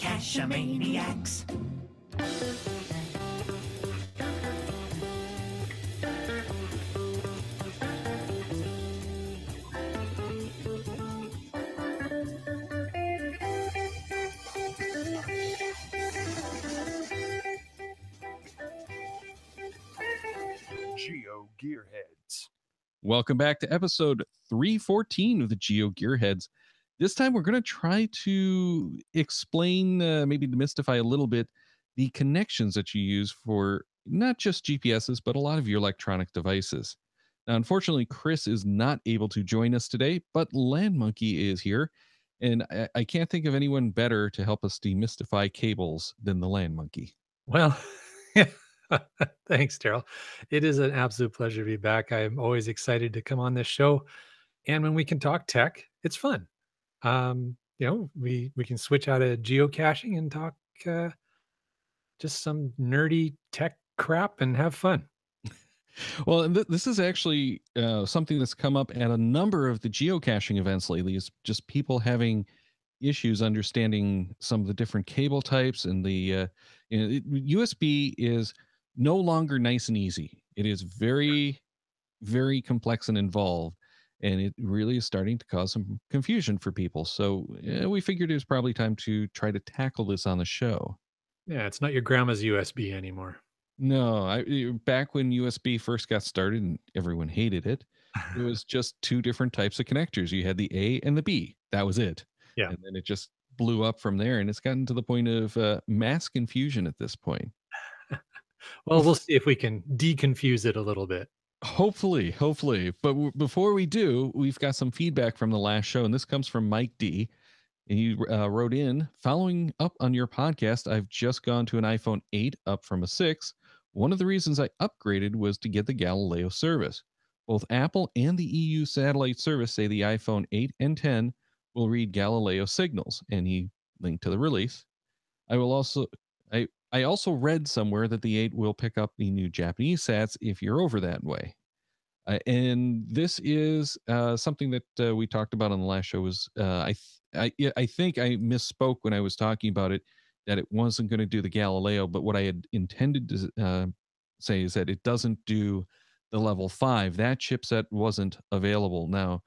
Cache-maniacs. GeoGearHeads. Welcome back to episode 314 of the GeoGearHeads. This time we're going to try to explain, maybe demystify a little bit, the connections that you use for not just GPSs, but a lot of your electronic devices. Now, unfortunately, Chris is not able to join us today, but LandMonkey is here. And I can't think of anyone better to help us demystify cables than the LandMonkey. Well, thanks, Daryl. It is an absolute pleasure to be back. I'm always excited to come on this show. And when we can talk tech, it's fun. We can switch out of geocaching and talk just some nerdy tech crap and have fun. Well, and this is actually something that's come up at a number of the geocaching events lately, is just people having issues understanding some of the different cable types, and USB is no longer nice and easy. It is very, very complex and involved, and it really is starting to cause some confusion for people. So we figured it was probably time to try to tackle this on the show. Yeah, it's not your grandma's USB anymore. No, back when USB first got started and everyone hated it, it was just two different types of connectors. You had the A and the B. That was it. Yeah. And then it just blew up from there, and it's gotten to the point of mass confusion at this point. Well, we'll see if we can deconfuse it a little bit. Hopefully. But before we do, we've got some feedback from the last show, and this comes from Mike D. And he wrote in, following up on your podcast, I've just gone to an iPhone 8 up from a 6. One of the reasons I upgraded was to get the Galileo service. Both Apple and the EU satellite service say the iPhone 8 and 10 will read Galileo signals, and he linked to the release. I also read somewhere that the 8 will pick up the new Japanese sats if you're over that way. And this is something that we talked about on the last show. I think I misspoke when I was talking about it, that it wasn't going to do the Galileo, but what I had intended to say is that it doesn't do the level 5. That chipset wasn't available. Now,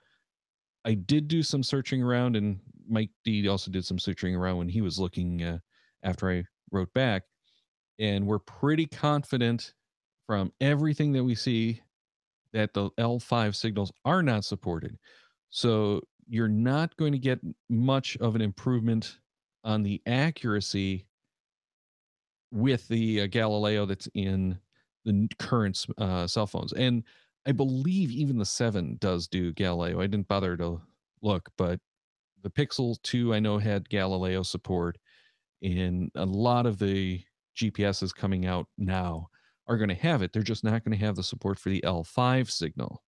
I did do some searching around, and Mike D also did some searching around when he was looking after I wrote back, and we're pretty confident from everything that we see that the L5 signals are not supported. So you're not going to get much of an improvement on the accuracy with the Galileo that's in the current cell phones. And I believe even the 7 does do Galileo. I didn't bother to look, but the Pixel 2 I know had Galileo support, and a lot of the GPSs coming out now are going to have it. They're just not going to have the support for the L5 signal.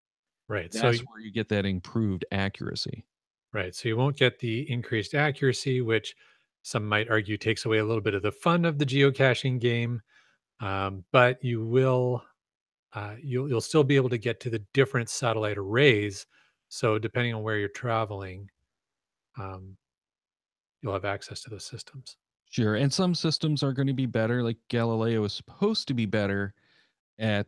Right. That's where you get that improved accuracy. Right. So you won't get the increased accuracy, which some might argue takes away a little bit of the fun of the geocaching game. But you will, you'll still be able to get to the different satellite arrays. So depending on where you're traveling, you'll have access to those systems. Sure. And some systems are going to be better. Like Galileo is supposed to be better at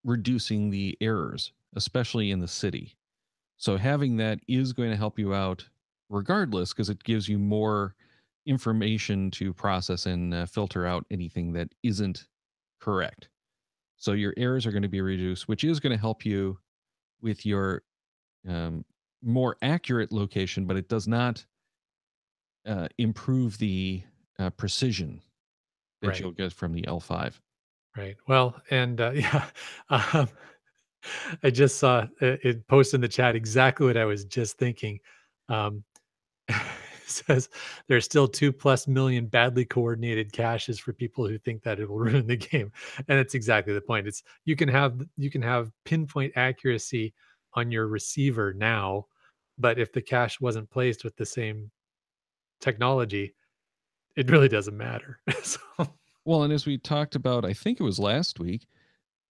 reducing the errors, especially in the city. So having that is going to help you out regardless, because it gives you more information to process and filter out anything that isn't correct. So your errors are going to be reduced, which is going to help you with your more accurate location, but it does not improve the precision that you'll get from the L5. Right. Well, and yeah, um, I just saw it post in the chat exactly what I was just thinking. It says there's still 2+ million badly coordinated caches for people who think that it will ruin the game, and it's exactly the point. It's you can have pinpoint accuracy on your receiver now, but if the cache wasn't placed with the same technology, it really doesn't matter. So, Well, and as we talked about, I think it was last week,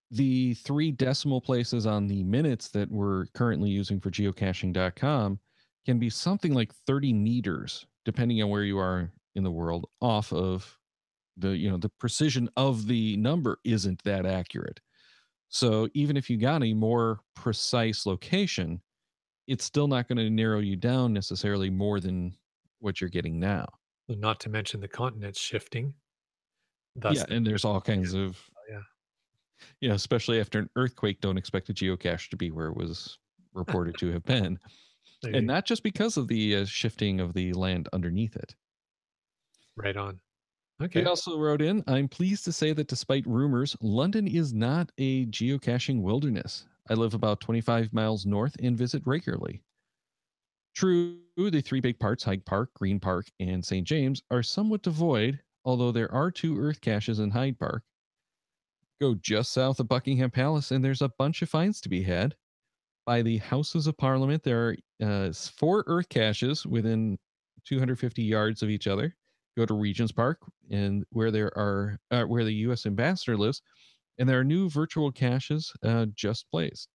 the 3 decimal places on the minutes that we're currently using for geocaching.com can be something like 30 meters, depending on where you are in the world off of the precision of the number isn't that accurate. So even if you got a more precise location, it's still not going to narrow you down necessarily more than what you're getting now. Not to mention the continents shifting, thus Yeah, the and there's all yeah, kinds of, yeah, especially after an earthquake, don't expect a geocache to be where it was reported to have been. there And you not just because of the shifting of the land underneath it. right on. He Okay. also wrote in, I'm pleased to say that despite rumors, London is not a geocaching wilderness. I live about 25 miles north and visit regularly. True, the three big parts, Hyde Park, Green Park, and St. James, are somewhat devoid, although there are two earth caches in Hyde Park. Go just south of Buckingham Palace, and there's a bunch of finds to be had. By the Houses of Parliament, there are four earth caches within 250 yards of each other. Go to Regent's Park, and where the U.S. ambassador lives, and there are new virtual caches just placed.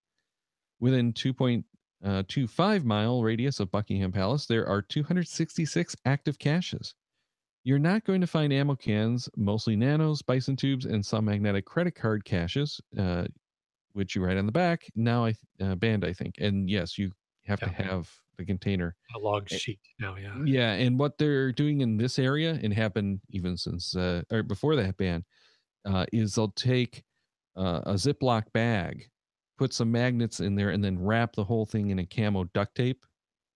Within 2.25 mile radius of Buckingham Palace, there are 266 active caches. You're not going to find ammo cans, mostly nanos, bison tubes, and some magnetic credit card caches, which you write on the back. Now banned, I think. And yes, you have to Yeah, have the container. a log Eh, sheet now, yeah. Yeah, and what they're doing in this area, and have been even since or before that ban, is they'll take a Ziploc bag, put some magnets in there, and then wrap the whole thing in a camo duct tape,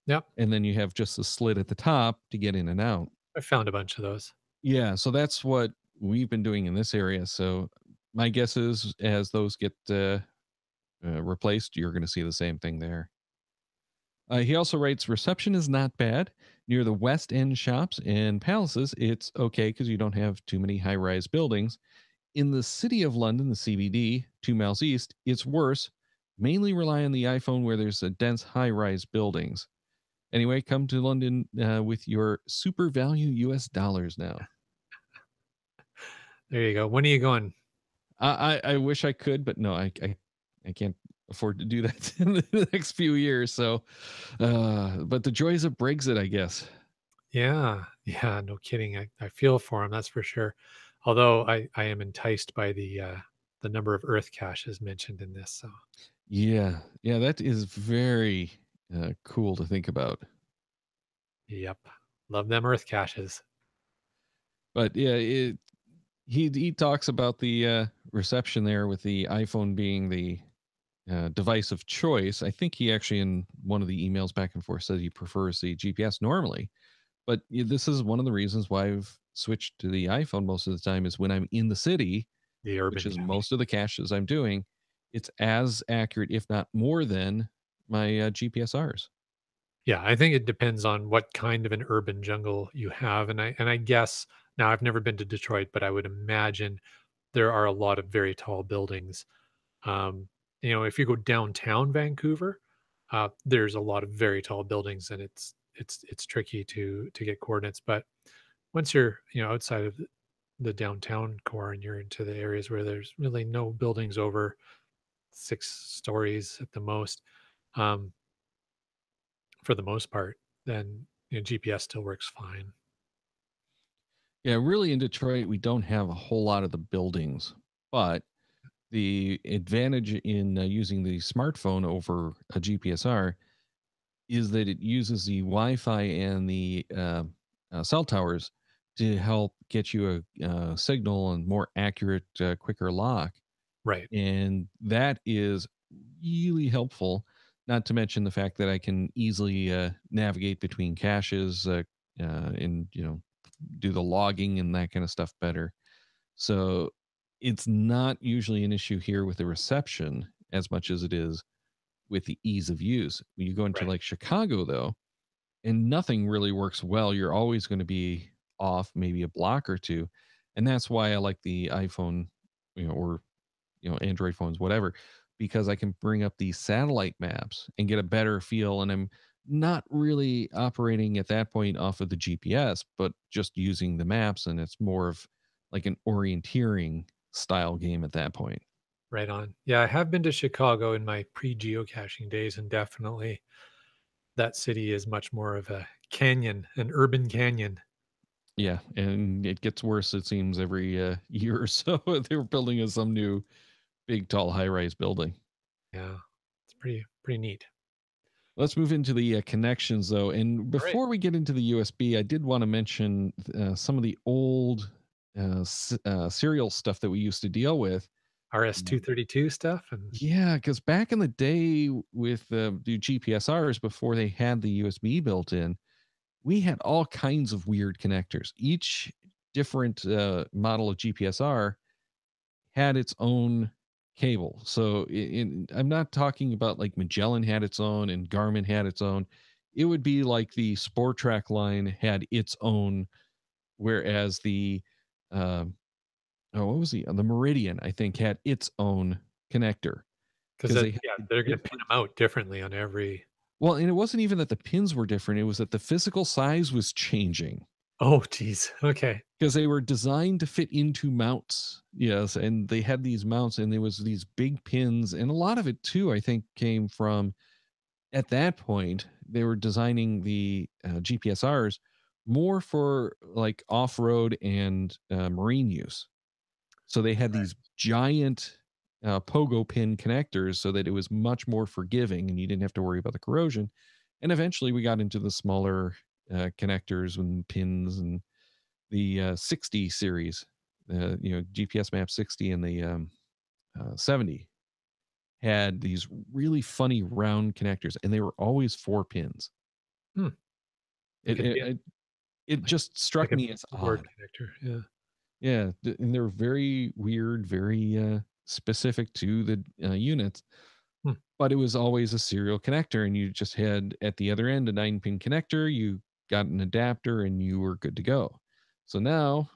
Yep, and then you have just a slit at the top to get in and out. I found a bunch of those. Yeah, so that's what we've been doing in this area. So my guess is, as those get replaced, you're going to see the same thing there. He also writes, reception is not bad. Near the West End shops and palaces, it's okay because you don't have too many high rise buildings. In the city of London, the CBD, 2 miles east, it's worse. Mainly rely on the iPhone where there's a dense high rise buildings. Anyway, come to London with your super value US dollars now. There you go. When are you going? I wish I could, but no, I can't afford to do that in the next few years. So, but the joys of Brexit, I guess. Yeah, yeah, no kidding. I feel for him, that's for sure. Although I am enticed by the number of earth caches mentioned in this. So, Yeah, yeah, that is very cool to think about. yep, love them earth caches. But yeah, he talks about the reception there with the iPhone being the device of choice. I think he actually, in one of the emails back and forth, said he prefers the GPS normally. But this is one of the reasons why I've switched to the iPhone most of the time, is when I'm in the city, The which urban is cache. most of the caches I'm doing, it's as accurate, if not more than my GPSRs. Yeah, I think it depends on what kind of an urban jungle you have, and I guess now I've never been to Detroit, but I would imagine there are a lot of very tall buildings. Um, if you go downtown Vancouver, there's a lot of very tall buildings, and it's tricky to get coordinates. But once you're outside of the downtown core and you're into the areas where there's really no buildings over 6 stories at the most, um, for the most part, then GPS still works fine. Yeah, really in Detroit, we don't have a whole lot of the buildings, but the advantage in using the smartphone over a GPSR is that it uses the Wi-Fi and the cell towers to help get you a signal and more accurate, quicker lock, Right, and that is really helpful. Not to mention the fact that I can easily navigate between caches, and do the logging and that kind of stuff better. So it's not usually an issue here with the reception as much as it is with the ease of use. When you go into right, like Chicago, though, and nothing really works well, you're always going to be off maybe a block or two. And that's why I like the iPhone, or Android phones, whatever, because I can bring up these satellite maps and get a better feel. And I'm not really operating at that point off of the GPS, but just using the maps. And it's more of like an orienteering style game at that point. right on. Yeah, I have been to Chicago in my pre-geocaching days, and definitely that city is much more of a canyon, an urban canyon. Yeah, and it gets worse, it seems, every year or so. They were building some new big, tall, high-rise building. Yeah, it's pretty neat. Let's move into the connections, though. And All right. before we get into the USB, I did want to mention some of the old serial stuff that we used to deal with. Um, RS-232 stuff and yeah, because back in the day with the GPSRs, before they had the USB built in, we had all kinds of weird connectors. Each different model of GPSR had its own cable. So I'm not talking about like Magellan had its own and Garmin had its own. It would be like the Sport Track line had its own, whereas the um, what was the Meridian, I think, had its own connector because because they had yeah, they're gonna pin different. them out differently on every. Well, and it wasn't even that the pins were different; it was that the physical size was changing. Oh, geez. Okay. Because they were designed to fit into mounts, yes, and they had these mounts, and there was these big pins, and a lot of it too, I think, came from at that point they were designing the GPSRs more for like off-road and marine use. So they had these giant pogo pin connectors so that it was much more forgiving, and you didn't have to worry about the corrosion. And eventually, we got into the smaller connectors and pins and the 60 series, GPS Map 60 and the 70 had these really funny round connectors, and they were always 4 pins. Hmm, like It a it, D it, it like just struck like a me as board odd. connector, yeah. Yeah, and they're very weird, very specific to the units. Hmm, But it was always a serial connector, and you just had at the other end a 9-pin connector. You got an adapter, and you were good to go. So now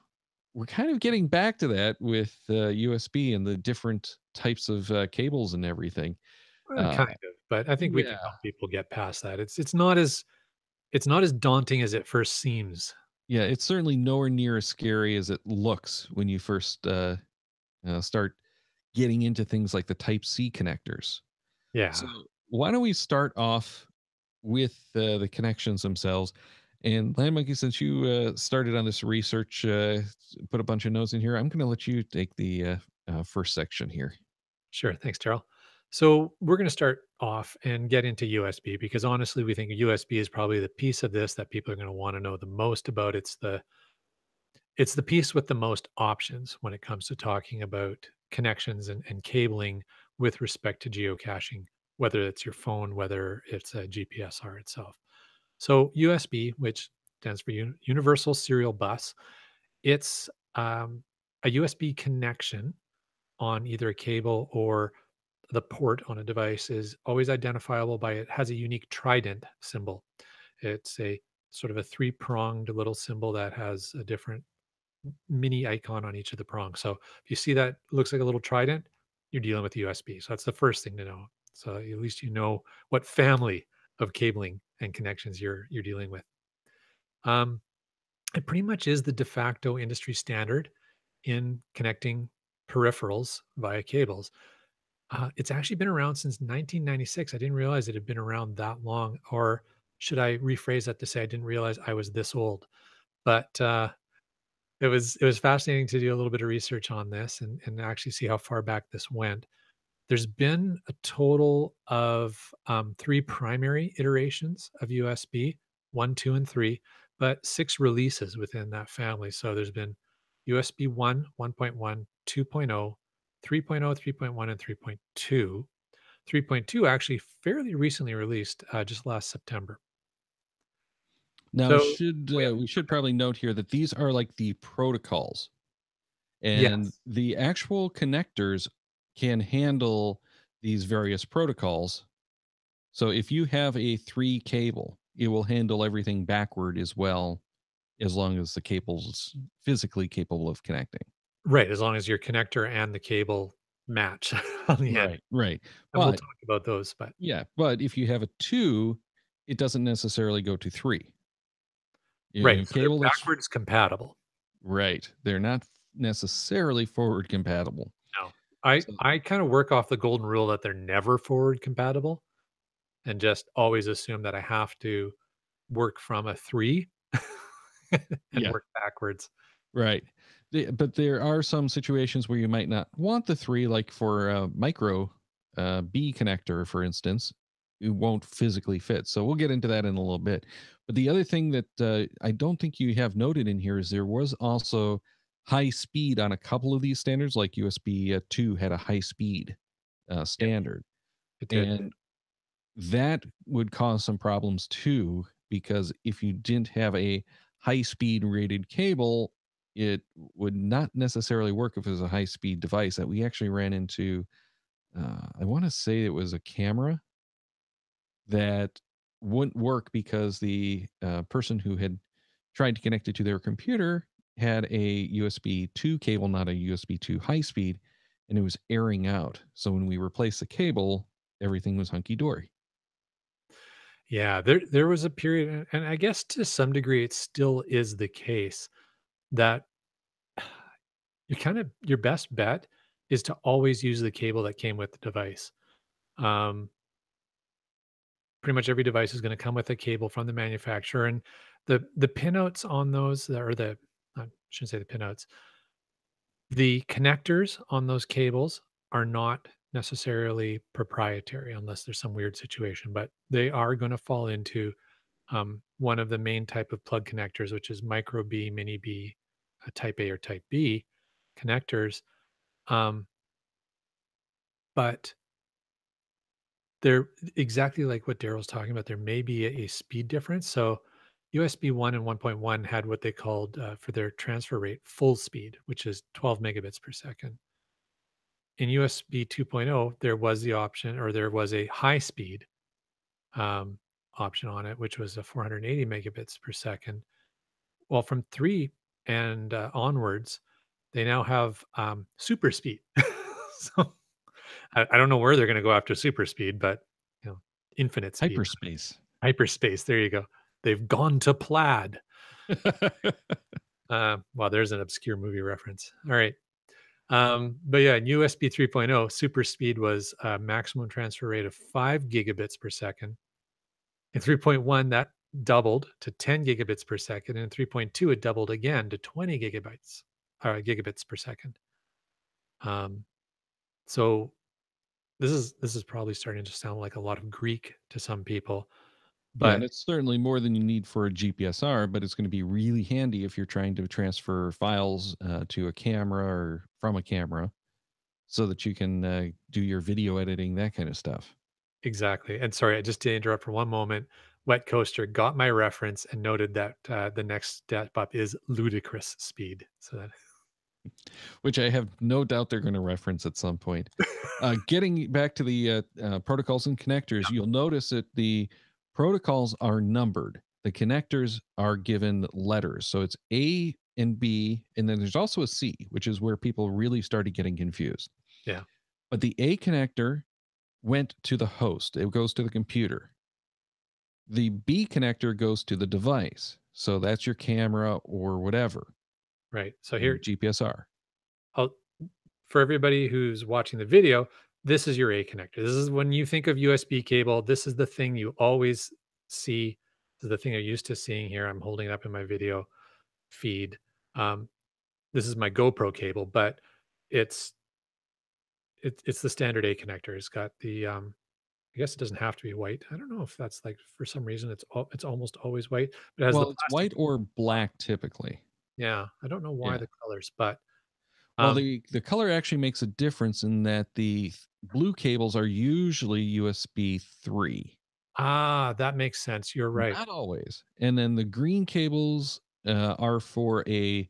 we're kind of getting back to that with USB and the different types of cables and everything. kind Uh, of, but I think we yeah, can help people get past that. It's not as daunting as it first seems. yeah, it's certainly nowhere near as scary as it looks when you first start getting into things like the Type C connectors. So Yeah, why don't we start off with the connections themselves? And Land Monkey, since you started on this research, put a bunch of notes in here, I'm going to let you take the first section here. sure. Thanks, Terrell. So we're going to start off and get into USB because honestly, we think USB is probably the piece of this that people are going to want to know the most about. It's the piece with the most options when it comes to talking about connections and cabling with respect to geocaching, whether it's your phone, whether it's a GPSR itself. So USB, which stands for Universal Serial Bus, it's a USB connection on either a cable or the port on a device is always identifiable by it has a unique trident symbol. It's a sort of a three-pronged little symbol that has a different mini icon on each of the prongs. So if you see that looks like a little trident, you're dealing with USB. So that's the first thing to know. So at least you know what family of cabling and connections you're dealing with. Um, it pretty much is the de facto industry standard in connecting peripherals via cables. It's actually been around since 1996. I didn't realize it had been around that long, or should I rephrase that to say I didn't realize I was this old? But it was fascinating to do a little bit of research on this and actually see how far back this went. There's been a total of 3 primary iterations of USB, 1, 2, and 3, but 6 releases within that family. So there's been USB 1, 1.1, 2.0, 3.0, 3.1, and 3.2. 3.2 actually fairly recently released just last September. Now, So, oh yeah, we should probably note here that these are like the protocols, and yes, the actual connectors can handle these various protocols. So if you have a 3 cable, it will handle everything backward as well, as long as the cable's physically capable of connecting. right. As long as your connector and the cable match on the end, Right, right. and we'll But talk about those. But yeah, but if you have a 2, it doesn't necessarily go to 3. right, A so they're cable that's backwards compatible. right, they're not necessarily forward compatible. No. I So I kinda work off the golden rule that they're never forward compatible and just always assume that I have to work from a 3 and Yeah. work backwards. Right. But there are some situations where you might not want the three, like for a micro B connector, for instance, it won't physically fit. So we'll get into that in a little bit. But the other thing that I don't think you have noted in here is there was also high speed on a couple of these standards, like USB 2 had a high speed Yeah, standard. it did. And that would cause some problems too, because if you didn't have a high speed rated cable, it would not necessarily work if it was a high speed device. That we actually ran into, I want to say it was a camera that wouldn't work because the person who had tried to connect it to their computer had a USB 2 cable, not a USB 2 high speed, and it was airing out. So when we replaced the cable, everything was hunky dory. Yeah, there was a period, and I guess to some degree it still is the case that you kind of your best bet is to always use the cable that came with the device. Um, Pretty much every device is going to come with a cable from the manufacturer, and the pinouts on those, or the I shouldn't say the pinouts, the connectors on those cables are not necessarily proprietary unless there's some weird situation, but they are going to fall into one of the main type of plug connectors, which is micro B, mini B, type A or type B connectors. Um, but they're exactly like what Daryl's talking about. There may be a speed difference. So USB 1 and 1.1 had what they called for their transfer rate full speed, which is 12 megabits per second. In USB 2.0, there was the option, or there was a high speed um, option on it, which was a 480 megabits per second. Well, from 3 and onwards, they now have super speed. So I don't know where they're going to go after super speed, but infinite speed, Hyperspace. hyperspace. There you go. They've gone to plaid. Wow, there's an obscure movie reference. All right. But yeah, in USB 3.0, super speed was a maximum transfer rate of 5 gigabits per second. In 3.1, that doubled to 10 gigabits per second. And in 3.2, it doubled again to 20 gigabits per second. Um, so this is probably starting to sound like a lot of Greek to some people, Yeah, and but it's certainly more than you need for a GPSR, but it's going to be really handy if you're trying to transfer files to a camera or from a camera so that you can do your video editing, that kind of stuff. exactly. And sorry, I just to interrupt for one moment. Wet Coaster got my reference and noted that the next step up is ludicrous speed. So that Which I have no doubt they're going to reference at some point. Getting back to the protocols and connectors, you'll notice that the protocols are numbered. The connectors are given letters. So it's A and B, and then there's also a C, which is where people really started getting confused. yeah, But the A connector went to the host, it goes to the computer. The B connector goes to the device. So that's your camera or whatever, right. So your here, GPSR. I'll for everybody who's watching the video, this is your A connector. This is when you think of USB cable, this is the thing you always see. This is the thing you're used to seeing here. I'm holding it up in my video feed. Um, this is my GoPro cable, but it's it's the standard A connector. It's got the I guess it doesn't have to be white. I don't know if that's like for some reason it's almost always white, but it has the Well, it's plastic. white or black typically. Yeah, I don't know why Yeah. the colors, but Well, um, the color actually makes a difference in that the blue cables are usually USB 3. that makes sense. You're right. Not always. And then the green cables are for a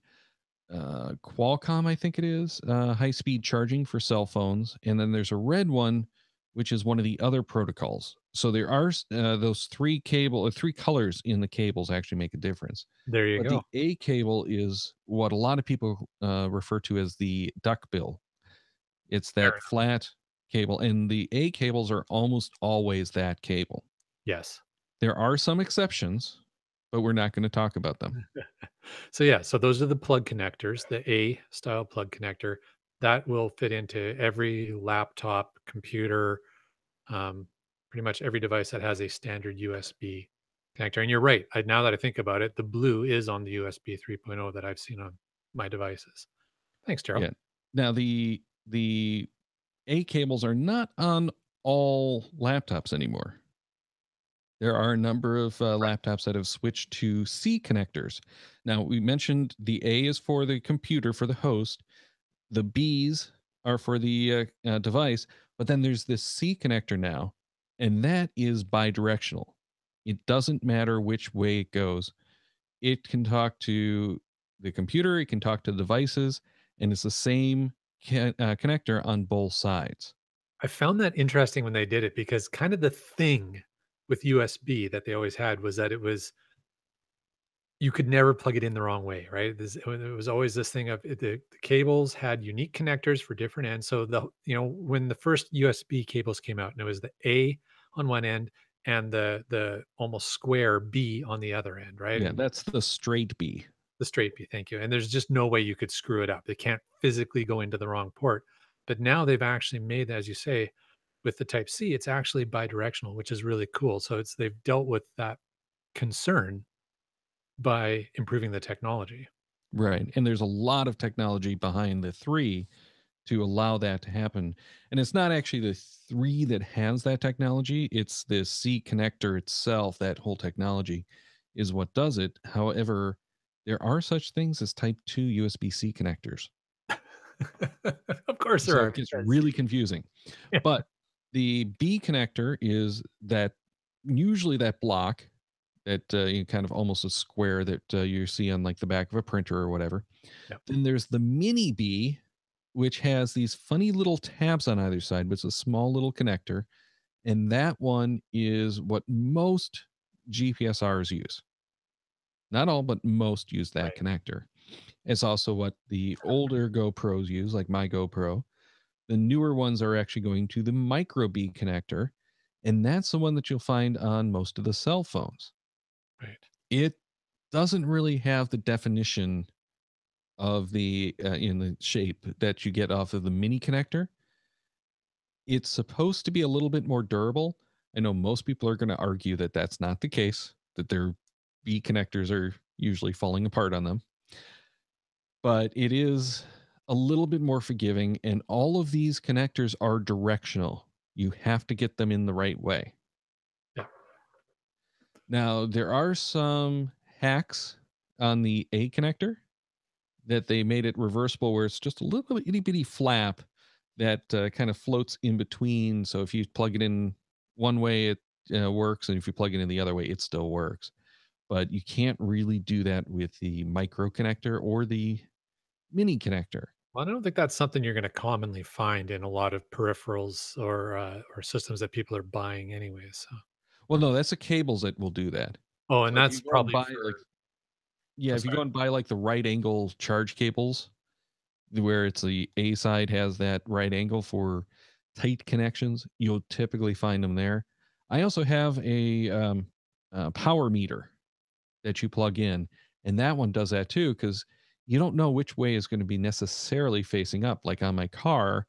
Qualcomm, I think it is, high speed charging for cell phones. And then there's a red one, which is one of the other protocols. So there are those three colors in the cables actually make a difference. There you But go. the A cable is what a lot of people refer to as the duckbill. It's Fair that enough. flat cable, and the A cables are almost always that cable. Yes. There are some exceptions, but we're not going to talk about them. So yeah, so those are the plug connectors, the A style plug connector that will fit into every laptop, computer, um, pretty much every device that has a standard USB. connector. And you're right. Now that I think about it, the blue is on the USB 3.0 that I've seen on my devices. Thanks, Daryl. Yeah. Now the A cables are not on all laptops anymore. There are a number of laptops that have switched to C connectors. Now, we mentioned the A is for the computer, for the host. The B's are for the device. But then there's this C connector now, and that is bidirectional. It doesn't matter which way it goes. It can talk to the computer, it can talk to devices, and it's the same connector on both sides. I found that interesting when they did it because kind of the thing with USB that they always had was that it was you could never plug it in the wrong way, right? It was always this thing of the cables had unique connectors for different ends. So when the first USB cables came out, and it was the A on one end and the almost square B on the other end, right? Yeah, And that's the straight B. the straight B, thank you. And there's just no way you could screw it up. They can't physically go into the wrong port. But now they've actually made, as you say, with the Type C, it's actually bidirectional, which is really cool. So they've dealt with that concern by improving the technology. Right. And there's a lot of technology behind the three to allow that to happen. And it's not actually the three that has that technology, it's the C connector itself. That whole technology is what does it. However, there are such things as type 2 USB C connectors. Of course there So are, it gets because really confusing. yeah, But the B connector is that usually that block that kind of almost a square that you see on like the back of a printer or whatever. yeah, Then there's the mini B, which has these funny little tabs on either side, but it's a small little connector. And that one is what most GPSRs use. Not all, but most use that right, connector. It's also what the older GoPros use, like my GoPro. The newer ones are actually going to the micro B connector, and that's the one that you'll find on most of the cell phones. right. It doesn't really have the definition of the in the shape that you get off of the mini connector. It's supposed to be a little bit more durable. I know most people are going to argue that that's not the case, that their B connectors are usually falling apart on them, but it is a little bit more forgiving. And all of these connectors are directional. You have to get them in the right way. Yeah. Now, there are some hacks on the A connector that they made it reversible where it's just a little itty bitty flap that kind of floats in between. So if you plug it in one way, it works. And if you plug it in the other way, it still works. But you can't really do that with the micro connector or the mini connector. Well, I don't think that's something you're gonna commonly find in a lot of peripherals or systems that people are buying anyways, so Well, no, that's the cables that will do that. oh, and So if you that's go and probably buy for like, yeah, oh, if you sorry. go and buy like the right angle charge cables, where it's the A side has that right angle for tight connections, you'll typically find them there. I also have a power meter that you plug in, and that one does that too because you don't know which way is going to be necessarily facing up. Like on my car,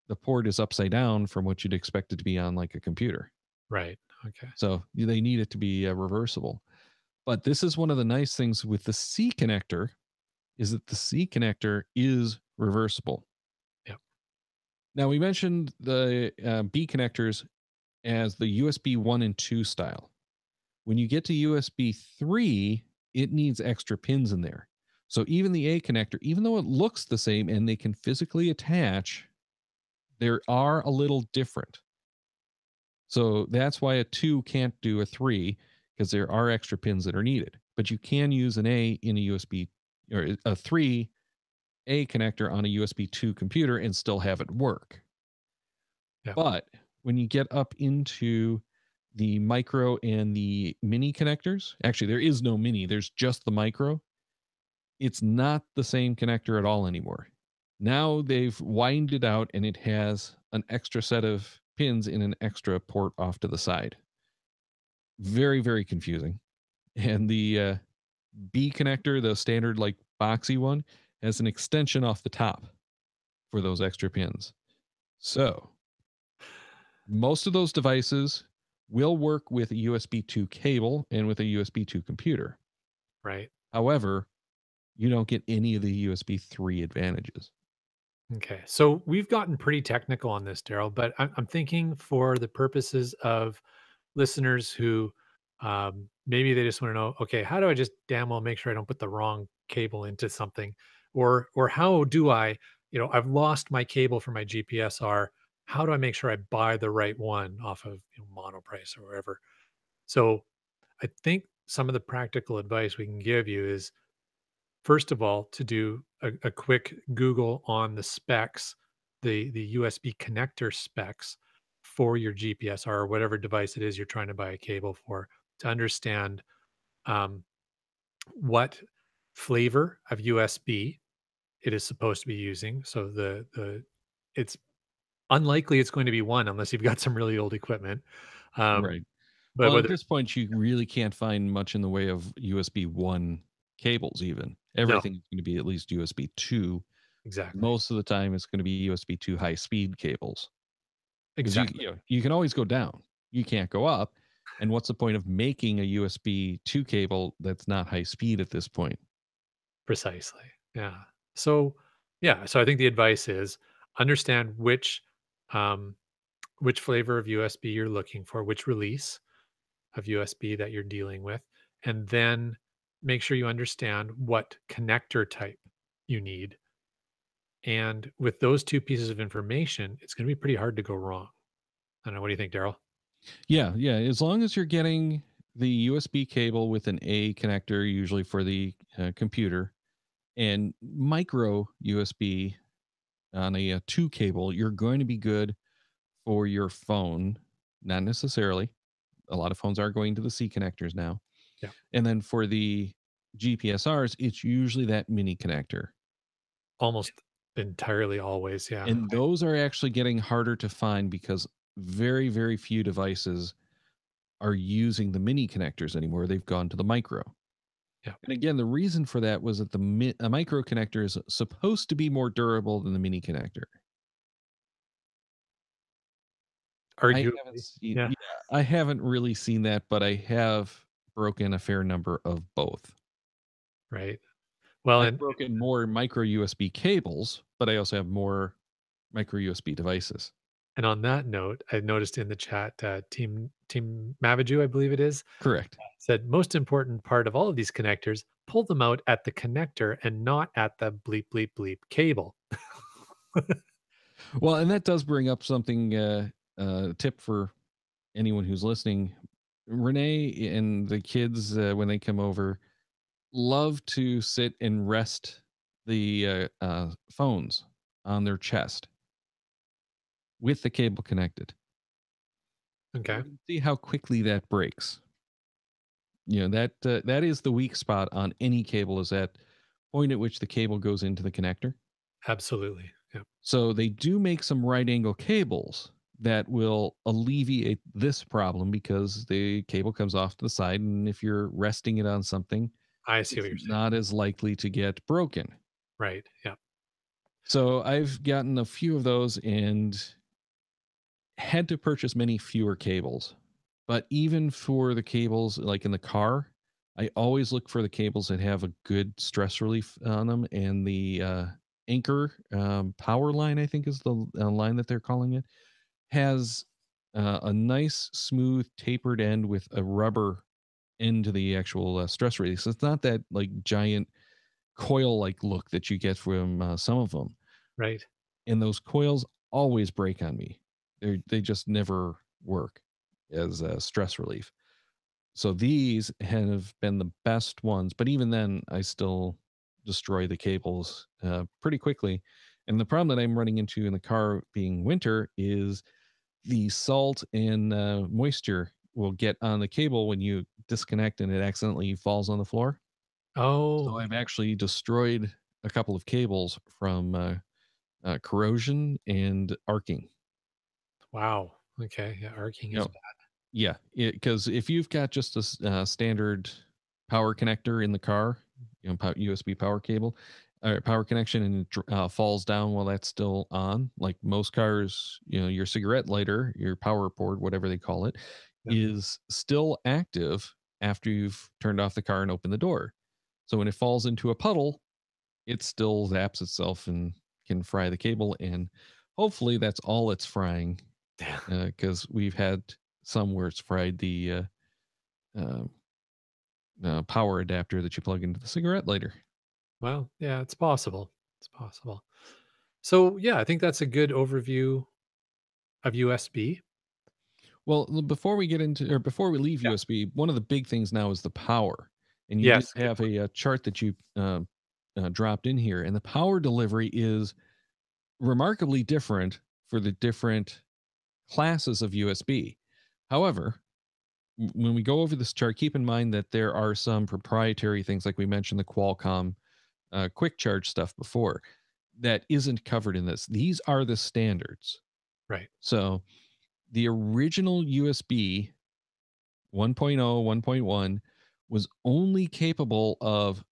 the port is upside down from what you'd expect it to be on like a computer. Right, okay. So they need it to be reversible. But this is one of the nice things with the C connector is that the C connector is reversible. Yeah, Now, we mentioned the B connectors as the USB 1 and 2 style. When you get to USB 3, it needs extra pins in there. So even the A connector, even though it looks the same and they can physically attach, they are a little different. So that's why a 2 can't do a 3 because there are extra pins that are needed. But you can use an A in a USB or a 3A connector on a USB 2 computer and still have it work. yeah, But when you get up into the micro and the mini connectors, actually, there is no mini, there's just the micro. It's not the same connector at all anymore. Now they've widened it out and it has an extra set of pins in an extra port off to the side. Very, very confusing. And the B connector, the standard like boxy one, has an extension off the top for those extra pins. So most of those devices will work with a USB 2 cable and with a USB 2 computer. Right. However, you don't get any of the USB 3 advantages. Okay. So we've gotten pretty technical on this, Daryl, but I'm thinking for the purposes of listeners who maybe they just want to know, okay, how do I just damn well make sure I don't put the wrong cable into something, or how do I, I've lost my cable for my GPSR. How do I make sure I buy the right one off of Monoprice or wherever? So I think some of the practical advice we can give you is, first of all, to do a quick Google on the specs, the USB connector specs for your GPS or whatever device it is you're trying to buy a cable for, to understand um, what flavor of USB it is supposed to be using. So it's unlikely it's going to be one unless you've got some really old equipment. Um, Right. but Well, at whether this point, you really can't find much in the way of USB 1 cables even. no, Everything is going to be at least USB 2. exactly, Most of the time, it's going to be USB 2 high speed cables because exactly, you can always go down. You can't go up. And what's the point of making a USB 2 cable that's not high speed at this point? precisely, yeah. So yeah, so I think the advice is understand um, which flavor of USB you're looking for, which release of USB that you're dealing with, and then make sure you understand what connector type you need. And with those two pieces of information, it's going to be pretty hard to go wrong. I don't know. What do you think, Daryl? Yeah, yeah. As long as you're getting the USB cable with an A connector, usually for the computer, and micro USB on a 2 cable, you're going to be good for your phone. Not necessarily. A lot of phones are going to the C connectors now. Yeah, And then for the GPSRs, it's usually that mini connector. almost entirely always. Yeah, And those are actually getting harder to find because very, very few devices are using the mini connectors anymore. They've gone to the micro. yeah. And again, the reason for that was that a micro connector is supposed to be more durable than the mini connector. I haven't Arguably, seen, yeah, yeah, I haven't really seen that, but I have broken a fair number of both. right. Well, I've and broken more micro USB cables, but I also have more micro USB devices. and on that note, I noticed in the chat, Team Maviju, I believe it is, Correct. said most important part of all of these connectors, pull them out at the connector and not at the bleep bleep bleep cable. Well, and that does bring up something, tip for anyone who's listening. Renee and the kids, when they come over, love to sit and rest the phones on their chest with the cable connected. Okay, See how quickly that breaks. That is the weak spot on any cable, is that point at which the cable goes into the connector. absolutely. Yeah, So they do make some right angle cables that will alleviate this problem because the cable comes off to the side, and if you're resting it on something, I see it's what you're saying. not as likely to get broken. Right. Yeah. So I've gotten a few of those and had to purchase many fewer cables. But even for the cables like in the car, I always look for the cables that have a good stress relief on them. And the Anchor power line, I think is the line that they're calling it, has a nice, smooth, tapered end with a rubber end to the actual stress release. It's not that like giant coil like look that you get from some of them. Right. And those coils always break on me. They just never work as a stress relief. So these have been the best ones, but even then, I still destroy the cables pretty quickly. And the problem that I'm running into in the car being winter is the salt and moisture will get on the cable when you disconnect and it accidentally falls on the floor. So Oh, I've actually destroyed a couple of cables from corrosion and arcing. wow. Okay. Yeah. Arcing You is know, bad. yeah, because if you've got just a standard power connector in the car, USB power cable or power connection, and it falls down while that's still on, like most cars, your cigarette lighter, your power port, whatever they call it, Yep. is still active after you've turned off the car and opened the door. So when it falls into a puddle, it still zaps itself and can fry the cable. And hopefully that's all it's frying, Yeah. because we've had some where it's fried the uh, power adapter that you plug into the cigarette lighter. Well, yeah, it's possible. It's possible. So, yeah, I think that's a good overview of USB. Well, before we get into or before we leave Yeah. USB, one of the big things now is the power. And you did Yes, good have point. a chart that you dropped in here, and the power delivery is remarkably different for the different classes of USB. However, when we go over this chart, keep in mind that there are some proprietary things, like we mentioned the Qualcomm quick charge stuff before, that isn't covered in this. These are the standards. Right. So the original USB 1.0, 1.1 was only capable of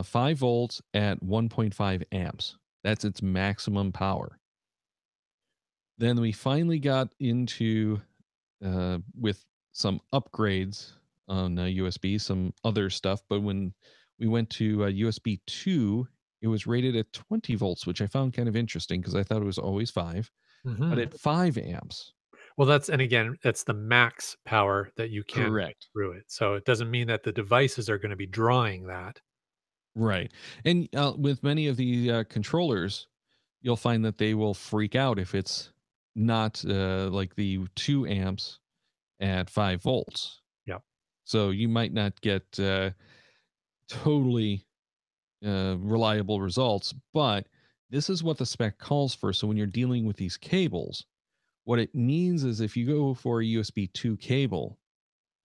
5 volts at 1.5 amps. That's its maximum power. Then we finally got into with some upgrades on USB, some other stuff. But when we went to USB 2, it was rated at 20 volts, which I found kind of interesting because I thought it was always 5, but Mhm. at 5 amps. Well, that's and again, that's the max power that you can put Correct. through it. So it doesn't mean that the devices are gonna be drawing that. Right. And with many of the controllers, you'll find that they will freak out if it's not like the 2 amps at 5 volts. Yep. So you might not get totally reliable results, but this is what the spec calls for. So when you're dealing with these cables, what it means is if you go for a USB 2 cable,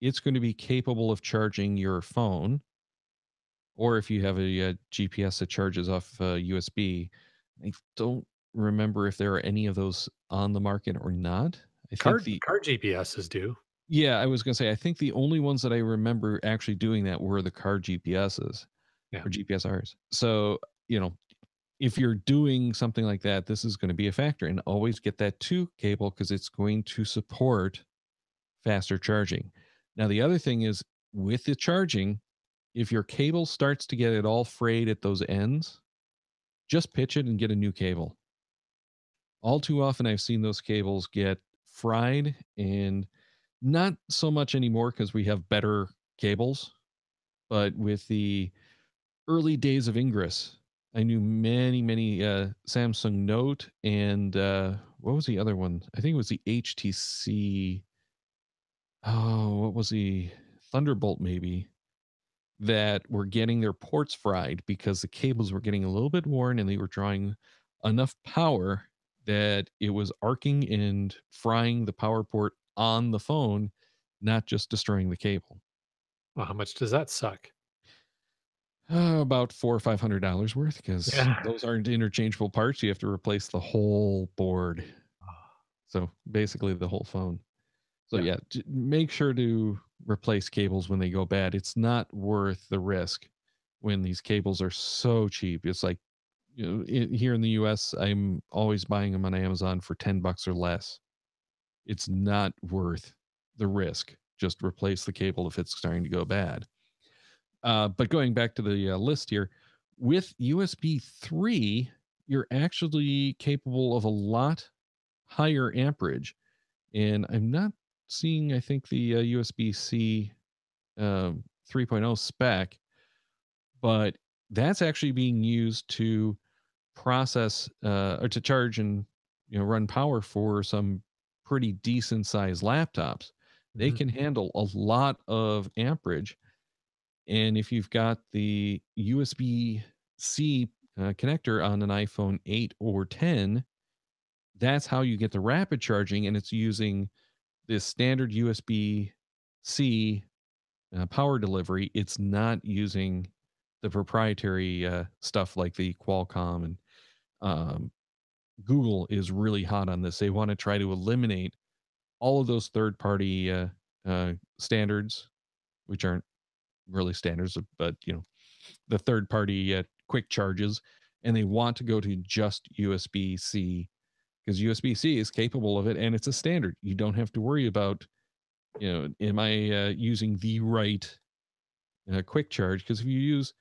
it's going to be capable of charging your phone, or if you have a GPS that charges off USB. I don't remember if there are any of those on the market or not. I think Car GPSs do. yeah, I was going to say, I think the only ones that I remember actually doing that were the car GPSs Yeah. or GPSRs. So, you know, if you're doing something like that, this is going to be a factor. And always get that 2 cable because it's going to support faster charging. Now, the other thing is with the charging, if your cable starts to get it all frayed at those ends, just pitch it and get a new cable. All too often, I've seen those cables get fried, and not so much anymore because we have better cables. But with the early days of Ingress, I knew many Samsung Note and what was the other one? I think it was the HTC. Oh, what was the Thunderbolt maybe, that were getting their ports fried because the cables were getting a little bit worn and they were drawing enough power that it was arcing and frying the power port on the phone, not just destroying the cable. Well, how much does that suck? About $400 or $500 worth because Yeah. those aren't interchangeable parts. You have to replace the whole board. So basically the whole phone. So Yeah. yeah, make sure to replace cables when they go bad. It's not worth the risk when these cables are so cheap. It's like, here in the US, I'm always buying them on Amazon for $10 or less. It's not worth the risk. Just replace the cable if it's starting to go bad. But going back to the list here, with USB 3, you're actually capable of a lot higher amperage. And I'm not seeing, I think, the USB C 3.0 spec, but that's actually being used to process or to charge and run power for some pretty decent sized laptops. They Mhm. can handle a lot of amperage, and if you've got the USB C connector on an iPhone 8 or 10, that's how you get the rapid charging, and it's using this standard USB C power delivery. It's not using the proprietary stuff like the Qualcomm, and um, Google is really hot on this. They want to try to eliminate all of those third party standards, which aren't really standards, but the third party quick charges, and they want to go to just USB C because USB C is capable of it and it's a standard. You don't have to worry about Am I using the right quick charge? Because if you use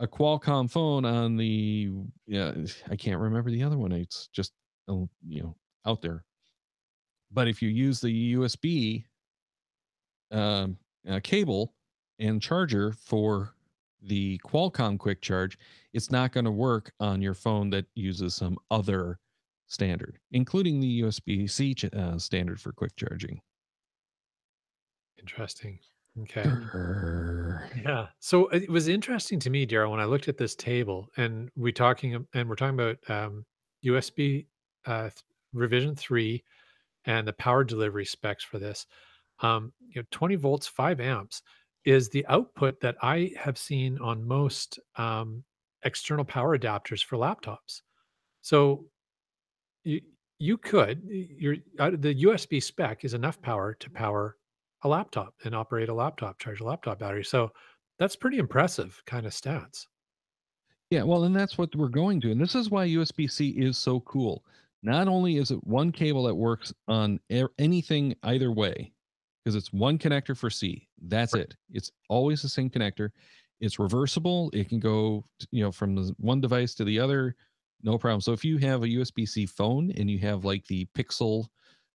a Qualcomm phone on the, yeah, I can't remember the other one. It's just, out there. But if you use the USB cable and charger for the Qualcomm quick charge, it's not going to work on your phone that uses some other standard, including the USB-C standard for quick charging. Interesting. Okay. Grr. Yeah. So it was interesting to me, Daryl, when I looked at this table and we're talking about USB revision 3 and the power delivery specs for this. 20 volts, 5 amps is the output that I have seen on most external power adapters for laptops. So you you could your the USB spec is enough power to power a laptop and operate a laptop, charge a laptop battery. So that's pretty impressive kind of stats. Yeah, well, and that's what we're going to. And this is why USB-C is so cool. Not only is it one cable that works on anything either way, because it's one connector for C. That's Right. it. It's always the same connector. It's reversible. It can go, from the one device to the other, no problem. So if you have a USB-C phone and you have like the Pixel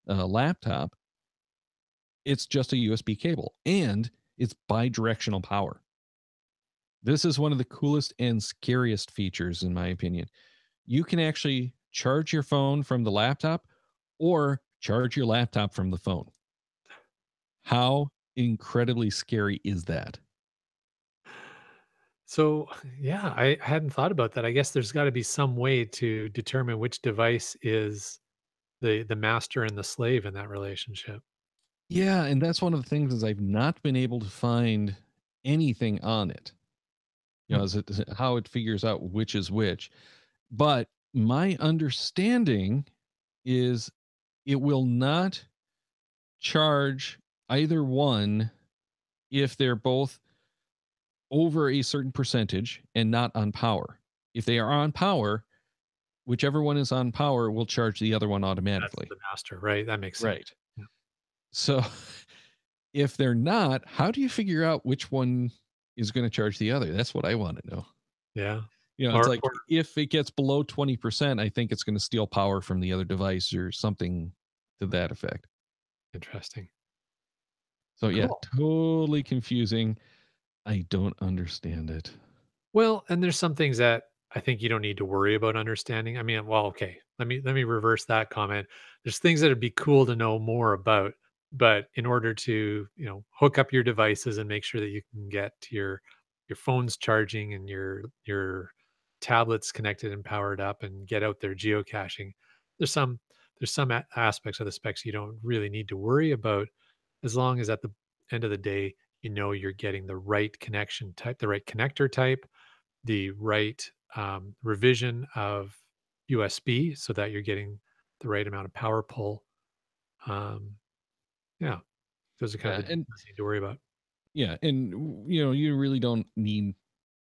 laptop, it's just a USB cable and it's bi-directional power. This is one of the coolest and scariest features, in my opinion. You can actually charge your phone from the laptop or charge your laptop from the phone. How incredibly scary is that? So yeah, I hadn't thought about that. I guess there's got to be some way to determine which device is the master and the slave in that relationship. Yeah, and that's one of the things is I've not been able to find anything on it. Hmm. Is it how it figures out which is which. But my understanding is it will not charge either one if they're both over a certain percentage and not on power. If they are on power, whichever one is on power will charge the other one That's automatically. the master, right? That makes sense. Right. Yeah. So if they're not, how do you figure out which one is going to charge the other? That's what I want to know. Yeah. It's Or like if it gets below 20%, I think it's going to steal power from the other device or something to that effect. interesting. So yeah, Cool. totally confusing. I don't understand it. Well, and there's some things that I think you don't need to worry about understanding. I mean, well, okay, let me reverse that comment. There's things that'd be cool to know more about, but in order to, hook up your devices and make sure that you can get to your phone's charging and your tablets connected and powered up and get out there geocaching, there's some aspects of the specs you don't really need to worry about as long as at the end of the day, you're getting the right connection type, the right connector type, the right revision of USB so that you're getting the right amount of power pull. Um, yeah, those are kind of Yeah, the and details you need to worry about. you really don't need